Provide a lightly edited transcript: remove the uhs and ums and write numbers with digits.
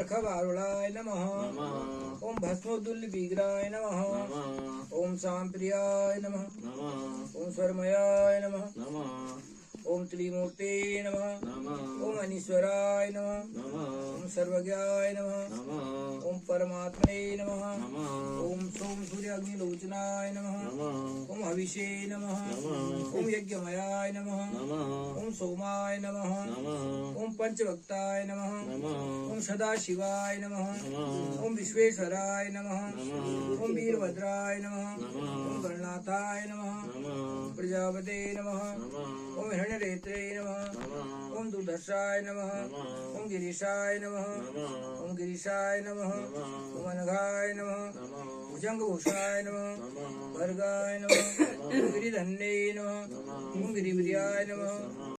प्रखवारुणाय नमः। ओम भस्मोद्दुल्लविग्रहाय नमः। ओम सांप्रियाय नमः। ओम स्वरमयाय नमः। ओम त्रिमूर्ते नमः। ओम अनीश्वराय नमः। ओम सर्वज्ञाय नमः। ओम परमात्मने नमः। ओम सोम सूर्याग्निलोचनाय नमः। ओम हविषे नमः। ओम यज्ञमयाय नमः। ओम सोमाय नमः। ओम पंचभक्ताय नमः। ओम सदाशिवाय नमः। ओम विश्वेश्वराय नमः। ओम वीरभद्राय नमः। ओम गणनाथाय नमः। प्रजापते नमः। ओम हिरण्यरेत्रे नमः। ओम दुर्धर्षाय नमः। ओम गिरीशाय नमः। ओम गिरीशाय नमः। ओम अनघाय नमः। भुजंगभूषाय नमः। भर्गाय नमः। ओम गिरिधन्ये नमः। ओम गिरिप्रियाय नमः।